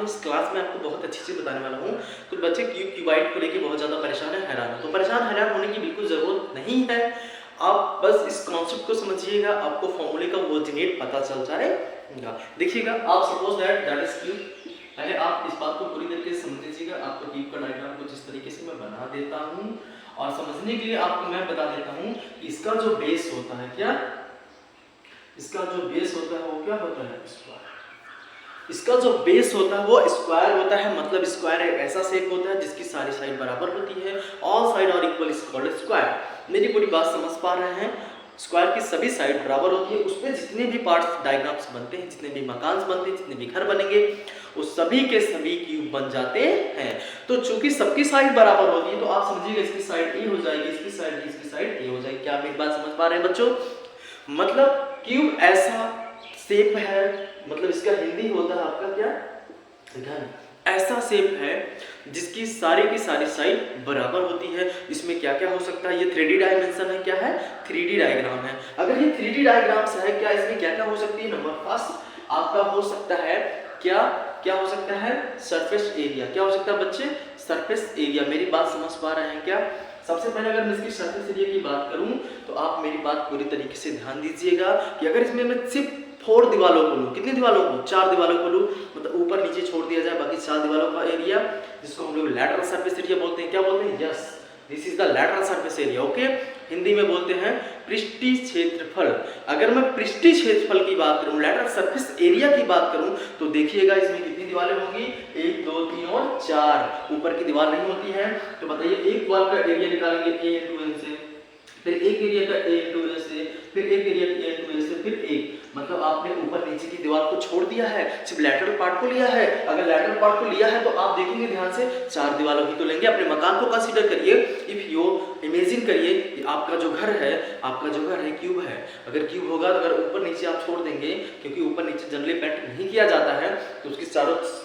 इस क्लास में आपको बहुत अच्छी चीज़ बताने वाला हूँ। कुछ बच्चे क्यूबाइड को लेके बहुत ज़्यादा परेशान है, हैरान है। तो परेशान हैरान होने की बिल्कुल ज़रूरत नहीं है। आप बस इस कॉन्सेप्ट को समझिएगा, आपको फॉर्मूले का वर्जिनेट पता चल जाएगा। देखिएगा, आप सपोज दैट इज क्यूब। पहले आप इस बात को पूरी तरीके से समझ लीजिएगा। आपको क्यूब का डायग्राम कुछ इस तरीके से मैं बना देता हूँ और समझने के लिए आपको मैं बता देता हूँ कि इसका जो बेस होता है क्या, इसका जो बेस होता है वो क्या होता है, स्क्वायर। इसका जो बेस होता है वो स्क्वायर होता है। मतलब स्क्वायर एक ऐसा शेप होता है जिसकी सारी साइड बराबर होती है। All side are equal is called square. मेरी पूरी बात समझ पा रहे हैं? स्क्वायर की सभी साइड बराबर होती है। उसमें जितने भी पार्ट्स डायग्राम्स बनते हैं, जितने भी मकान बनते हैं, जितने भी घर बनेंगे, वो सभी के सभी क्यूब बन जाते हैं। तो चूंकि सबकी साइड बराबर होती है तो आप समझिएगा इसकी साइड ए हो जाएगी, इसकी साइड बी, इसकी साइड ए हो जाएगी। क्या आप मेरी बात समझ पा रहे हैं बच्चों? मतलब क्यूब ऐसा शेप है, मतलब इसका हिंदी होता है आपका क्या, घन। ऐसा शेप है जिसकी सारी की सारी साइड बराबर होती है। इसमें क्या क्या हो सकता है? ये 3D डायमेंशन है। क्या है? 3D डायग्राम है। अगर ये 3D डायग्राम्स है, क्या इसमें क्या क्या हो सकती है? नंबर फर्स्ट आपका हो सकता है क्या क्या हो सकता है? Surface area. क्या हो सकता है बच्चे? Surface area. मेरी बात समझ पा रहे हैं क्या? सबसे पहले अगर मैं इसकी सरफेस एरिया की बात करूं तो आप मेरी बात पूरी तरीके से ध्यान दीजिएगा कि अगर इसमें मैं सिर्फ 4 दीवारों को लूँ, कितनी दीवारों को? 4 दीवारों को लूँ, मतलब ऊपर नीचे छोड़ दिया जाए, बाकी 4 दीवारों का एरिया, जिसको हम लोग लैटरल सरफेस एरिया बोलते हैं। क्या बोलते हैं? Yes, this is the lateral surface area. Okay, Hindi में बोलते हैं पृष्ठीय क्षेत्रफल। अगर मैं पृष्ठीय क्षेत्रफल की बात करूं, लैटरल सरफेस एरिया की बात करूं, तो देखिएगा इसमें कितनी दीवारें होंगी? 1 2 3 और 4। ऊपर की दीवार नहीं होती है। तो बताइए, एक वॉल का एरिया निकालेंगे a इंटू n से, फिर एक एरिया का a इंटू n से, फिर एक एरिया का a इंटू n से, फिर एक। मतलब आपने ऊपर नीचे की दीवार को छोड़ दिया है, सिर्फ लैटरल पार्ट को लिया है। अगर लैटरल पार्ट को लिया है तो आप देखेंगे ध्यान से 4 दीवारों की तो लेंगे। अपने मकान को कंसीडर करिए। इफ यू इमेजिन करिए कि आपका जो घर है, आपका जो घर है क्यूब है। अगर क्यूब होगा तो अगर ऊपर नीचे आप छोड़ देंगे, क्योंकि ऊपर नीचे जनरली पेंट नहीं किया जाता है, तो उसकी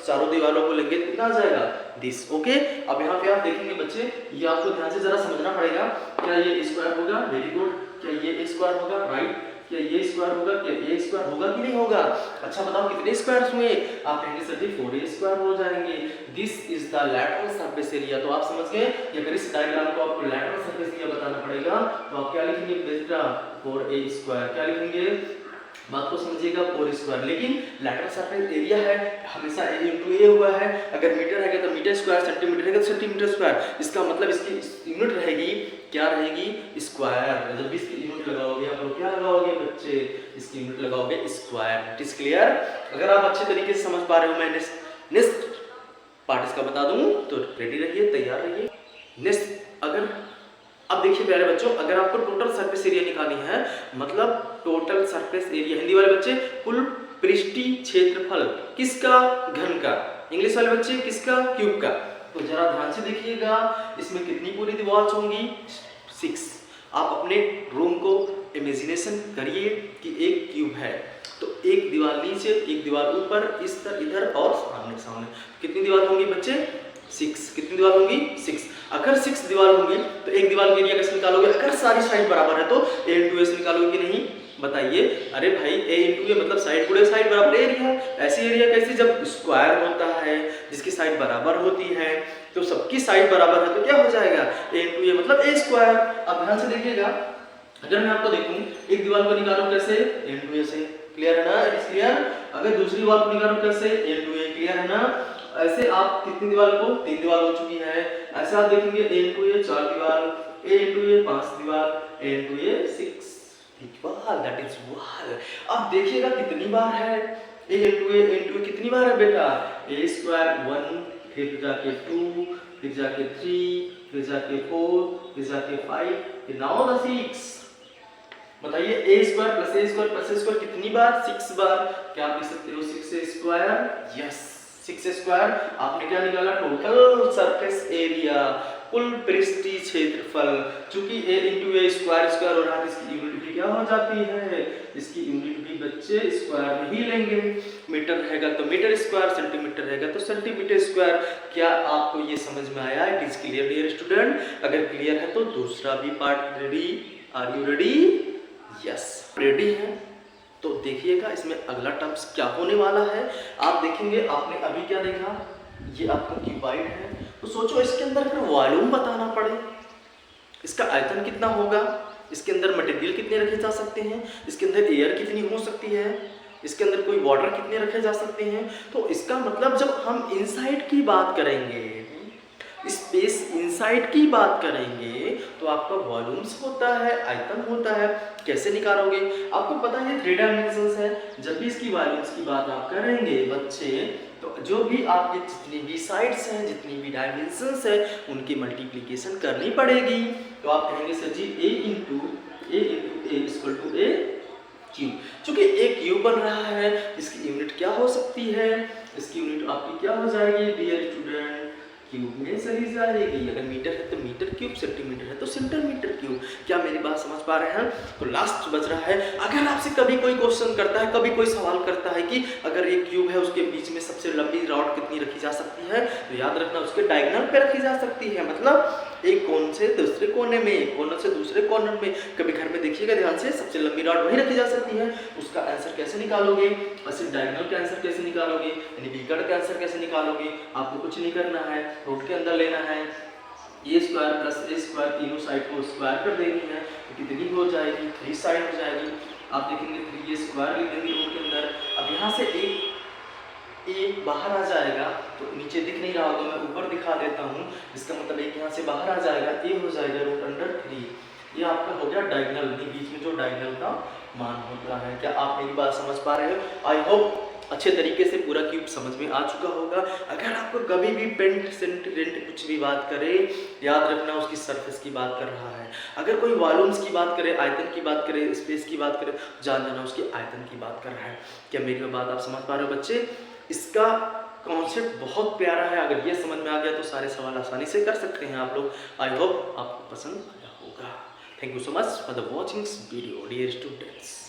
चारों दीवारों को लेंगे, कितना आ जाएगा? दिस। ओके, अब यहाँ पे आप देखेंगे बच्चे, ये आपको ध्यान से जरा समझना पड़ेगा। क्या ये स्क्वायर होगा? Very good. क्या ये स्क्वायर होगा? राइट। क्या ये स्क्वायर होगा? क्या ये स्क्वायर होगा कि नहीं होगा? अच्छा बताओ कितने स्क्वायर्स हुए? आप कहेंगे सर जी 4 स्क्वायर हो जाएंगे। This is the lateral surface area. तो आप समझ गए कि अगर इस डायग्राम को आपको लैटरल सरफेस एरिया बताना पड़ेगा तो आप क्या लिखेंगे बेटा? 4a square. क्या लिखेंगे? बात को समझिएगा, 4 स्क्वायर। लेकिन लैटरल सरफेस एरिया है, हमेशा a इंटू ए हुआ है। अगर मीटर है तो मीटर स्क्वायर, सेंटीमीटर है तो सेंटीमीटर स्क्वायर। इसका मतलब इसकी यूनिट रहेगी, क्या रहेगी? स्क्वायर। जब भी इसकी यूनिट लगाओगे आप लोग क्या लगाओगे बच्चे? इसकी यूनिट लगाओगे स्क्वायर। It is clear? अगर आप अच्छे तरीके से समझ पा रहे हो, मैं नेक्स्ट पार्ट इसका बता दूं तो रेडी रहिए, तैयार रहिए। नेक्स्ट अगर अब देखिए प्यारे बच्चों, अगर आपको टोटल सरफेस एरिया निकालनी है, मतलब टोटल सरफेस एरिया, हिंदी वाले बच्चे कुल पृष्ठीय क्षेत्रफल, किसका? घन का। इंग्लिश वाले बच्चे किसका? क्यूब का। तो जरा ध्यान से देखिएगा, इसमें कितनी पूरी दीवार होंगी? 6। आप अपने रूम को इमेजिनेशन करिए कि एक क्यूब है, तो एक दीवार नीचे, एक दीवार ऊपर, इस तरह इधर और सामने सामने। कितनी दीवार होंगी बच्चे? 6। कितनी दीवार होंगी? 6। अगर 6 दीवार होंगी तो एक दीवार के एरिया कैसे निकालोगे? अगर सारी साइड बराबर है तो a इंटू ए से निकालोगे कि नहीं? बताइए। अरे भाई a इंटू ए मतलब साइड पूरे साइड बराबर एरिया। ऐसी एरिया कैसे? जब स्क्वायर होता है जिसकी साइड बराबर होती है, तो सबकी साइड बराबर है तो क्या हो जाएगा? a इंटू ए मतलब a स्क्वायर। अब ध्यान से देखिएगा, अगर मैं आपको देखूं एक दीवार को निकालो कैसे? a इंटू ए से। क्लियर है ना? It is clear. अगर दूसरी दीवार को निकालो कैसे? a into A. क्लियर है ना? ऐसे आप कितनी दीवार को? 3 दीवार हो चुकी है। ऐसे आप देखेंगे a इंटू ए 4 दीवार, a इंटू ए 5 दीवार, a इंटू ए 6 दीवार। दैट इज वाल। अब देखिएगा कितनी बार है a इंटू ए कितनी बार है बेटा? a स्क्वायर 1, फिर जाके 2, फिर जाके 3, फिर जाके 4, फिर जाके 5, फिर नाउ द 6। बताइए a square plus a square plus a square कितनी बार? 6 बार। क्या आप लिख सकते हो 6a स्क्वायर? Yes, 6 square. आपने क्या निकाला? टोटल सरफेस एरिया, कुल पृष्ठीय क्षेत्रफल। चूंकि a into A square square हो रहा है, इसकी यूनिट भी क्या हो जाती है? इसकी यूनिट भी बच्चे स्क्वायर में ही लेंगे। मीटर रहेगा तो मीटर स्क्वायर, सेंटीमीटर रहेगा तो सेंटीमीटर स्क्वायर। क्या आपको ये समझ में आया? It is clear dear student. अगर क्लियर है तो दूसरा भी part ready. Are you ready? Yes, ready है। तो देखिएगा इसमें अगला टर्म्स क्या होने वाला है। आप देखेंगे, आपने अभी क्या देखा, ये आपका क्यूबाइड है, तो सोचो इसके अंदर अगर वॉल्यूम बताना पड़े, इसका आयतन कितना होगा, इसके अंदर मटेरियल कितने रखे जा सकते हैं, इसके अंदर एयर कितनी हो सकती है, इसके अंदर कोई वाटर कितने रखे जा सकते हैं। तो इसका मतलब जब हम इनसाइड की बात करेंगे, स्पेस इनसाइड की बात करेंगे, तो आपका वॉल्यूम्स होता है, आयतन होता है। कैसे निकालोगे, आपको पता है 3 डायमेंशंस है। जब भी इसकी वॉल्यूम्स की बात आप करेंगे बच्चे, तो जो भी आपके जितनी भी साइड्स हैं, जितनी भी डायमेंशंस है, उनकी मल्टीप्लिकेशन करनी पड़ेगी। तो आप कहेंगे sir ji a into A equal to A cube. चूंकि एक क्यूब बन रहा है, इसकी यूनिट क्या हो सकती है, इसकी यूनिट आपकी क्या हो जाएगी डियर स्टूडेंट, क्यूब में चली जाएगी। अगर मीटर है तो मीटर क्यूब, सेंटीमीटर है तो सेंटीमीटर क्यूब। क्या मेरी बात समझ पा रहे हैं। तो लास्ट बच रहा है, अगर आपसे कभी कोई क्वेश्चन करता है, कभी कोई सवाल करता है कि अगर एक क्यूब है उसके बीच में सबसे लंबी रॉड कितनी रखी जा सकती है, तो याद रखना उसके डायगोनल पे रखी जा सकती है। मतलब एक कोन से दूसरे कोने में, एक कोने से दूसरे कॉर्नर में। कभी घर में देखिएगा ध्यान से, सबसे लंबी रॉड वही रखी जा सकती है। उसका आंसर कैसे निकालोगे, और सिर्फ डायगोनल का आंसर कैसे निकालोगे, यानी बीकड़ का आंसर कैसे निकालोगे। आपको कुछ नहीं करना है, रूट के अंदर लेना है, ए स्क्वायर प्लस ए स्क्वायर, तीनों साइड को स्क्वायर कर देनी है, तो कितनी हो जाएगी 3 साइड हो जाएगी। आप देखेंगे 3 स्क्वायर लिख देंगे रूट के अंदर। अब यहाँ से एक ए बाहर आ जाएगा, तो नीचे दिख नहीं रहा होगा, मैं ऊपर दिखा देता हूँ। इसका मतलब एक यहाँ से बाहर आ जाएगा, ए हो जाएगा रूट अंडर 3। ये आपका हो गया डायगोनल, बीच में जो डायगोनल का मान होता है। क्या आप मेरी बात समझ पा रहे हो। आई होप अच्छे तरीके से पूरा क्यूब समझ में आ चुका होगा। अगर आपको कभी भी पेंट सेंट रेंट कुछ भी बात करे, याद रखना उसकी सरफेस की बात कर रहा है। अगर कोई वॉल्यूम्स की बात करे, आयतन की बात करे, स्पेस की बात करे, जान लेना उसके आयतन की बात कर रहा है। क्या मेरी बात आप समझ पा रहे हो बच्चे। इसका कॉन्सेप्ट बहुत प्यारा है, अगर ये समझ में आ गया तो सारे सवाल आसानी से कर सकते हैं आप लोग। आई होप आपको पसंद आया होगा। Thank you so much for the watching this video dear students.